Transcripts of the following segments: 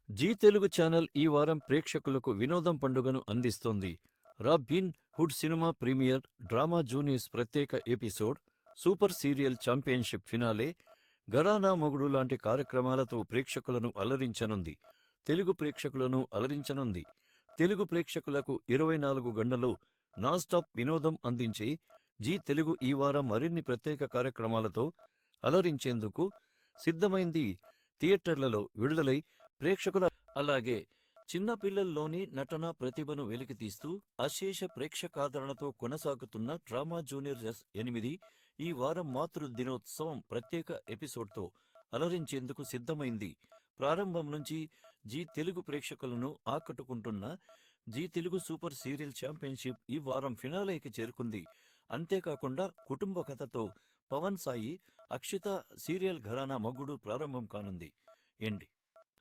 G Telugu channel ఈ వారం ప్రేక్షకులకు వినోదం పండుగను అందిస్తోంది. Robin Hood cinema premiere, drama juniors ప్రత్యేక episode, super serial championship finale, Gharana Mogudu లాంటి కార్యక్రమాలతో ప్రేక్షకులను అలరించనుంది. తెలుగు ప్రేక్షకులకు 24 గంటలు నాన్ స్టాప్ వినోదం అందించే జీ తెలుగు ఈ వారం మరిన్ని ప్రత్యేక కార్యక్రమాలతో అలరించేందుకు సిద్ధమైంది. థియేటర్లలో విడుదలై ప్రేక్షకుల అలాగే చిన్న పిల్లల్లోని నటన ప్రతిభను వెలికితీస్తూ అశేష ప్రేక్షకాదరణతో కొనసాగుతున్న డ్రామా జూనియర్స్ 8 ఈ వారం మాతృ దినోత్సవం ప్రత్యేక ఎపిసోడ్తో అలరించేందుకు సిద్ధమైంది. ప్రారంభం నుంచి జీ తెలుగు ప్రేక్షకులను ఆకట్టుకుంటున్న Zee Telugu super serial championship ఈ వారం ఫినాలేకి చేరుకుంది. అంతేకాకుండా కుటుంబ కథతో పవన్ సాయి, అక్షిత సీరియల్ ఘరానా మొగుడు ప్రారంభం కానుంది.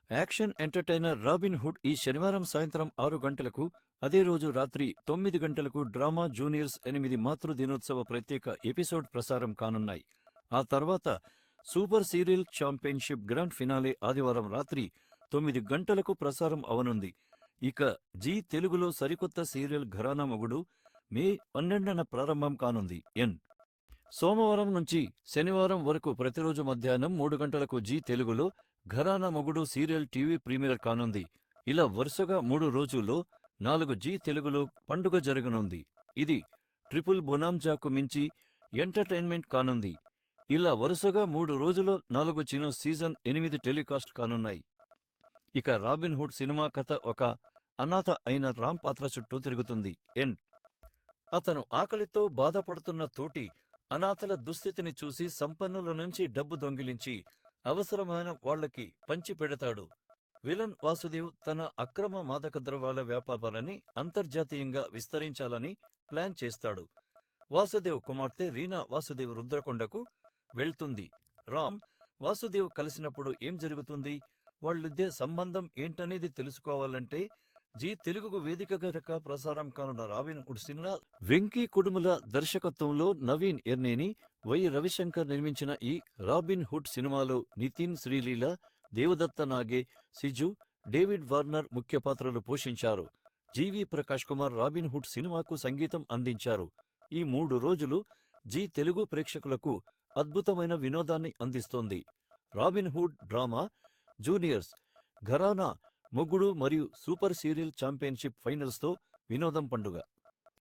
యాక్షన్ ఎంటర్టైనర్ రాబిన్ హుడ్ ఈ శనివారం సాయంత్రం 6 గంటలకు, అదే రోజు రాత్రి 9 గంటలకు డ్రామా జూనియర్స్ 8 మాతృ దినోత్సవ ప్రత్యేక ఎపిసోడ్ ప్రసారం కానున్నాయి. ఆ తర్వాత super serial championship grand finale ఆదివారం రాత్రి 9 గంటలకు ప్రసారం అవనుంది. ఇక జీ తెలుగులో సరికొత్త సీరియల్ ఘరానా మొగుడు మే 12న ప్రారంభం కానుంది. సోమవారం నుంచి శనివారం వరకు ప్రతిరోజు మధ్యాహ్నం 3 గంటలకు జీ తెలుగులో ఘరానా మొగుడు సీరియల్ టీవీ ప్రీమియర్ కానుంది. ఇలా వరుసగా 3 రోజుల్లో 4 జీ తెలుగులో పండుగ జరగనుంది. ఇది ట్రిపుల్ బొనాంజాకు మించి ఎంటర్టైన్మెంట్ కానుంది. ఇలా వరుసగా 3 రోజుల్లో 4 చిన్న సీజన్ 8 టెలికాస్ట్ కానున్నాయి. ఇక రాబిన్ హుడ్ సినిమా కథ ఒక అనాథ అయిన రామ్ పాత్ర చుట్టూ తిరుగుతుంది. అతను ఆకలితో బాధపడుతున్న తోటి అనాథల దుస్థితిని చూసి సంపన్నుల నుంచి డబ్బు దొంగిలించి అవసరమైన వాళ్లకి పంచిపెడతాడు. విలన్ వాసుదేవ్ తన అక్రమ మాదక ద్రవ్యాల వ్యాపారాన్ని అంతర్జాతీయంగా విస్తరించాలని ప్లాన్ చేస్తాడు. వాసుదేవ్ కుమార్తె రీనా వాసుదేవ్ రుద్రకొండకు వెళ్తుంది. రామ్, వాసుదేవ్ కలిసినప్పుడు ఏం జరుగుతుంది, వాళ్ళిద్దరి సంబంధం ఏంటనేది తెలుసుకోవాలంటే జీ తెలుగుకు వేదికగా ప్రసారం కానున్న robin Hood cinema Venky Kudumula దర్శకత్వంలో నవీన్ ఎర్నేని, వై రవిశంకర్ నిర్మించిన ఈ రాబిన్ హుడ్ సినిమాలో నితిన్, శ్రీలీల, దేవదత్త నాగే, సిజు, డేవిడ్ వార్నర్ ముఖ్య పాత్రలు పోషించారు. జీవి ప్రకాష్ కుమార్ రాబిన్ హుడ్ సినిమాకు సంగీతం అందించారు. ఈ 3 రోజులు జీ తెలుగు ప్రేక్షకులకు అద్భుతమైన వినోదాన్ని అందిస్తోంది. రాబిన్ హుడ్ డ్రామా జూనియర్స్, ఘరానా మొగుడు మరియు సూపర్ సీరియల్ ఛాంపియన్షిప్ ఫైనల్స్తో వినోదం పండుగ.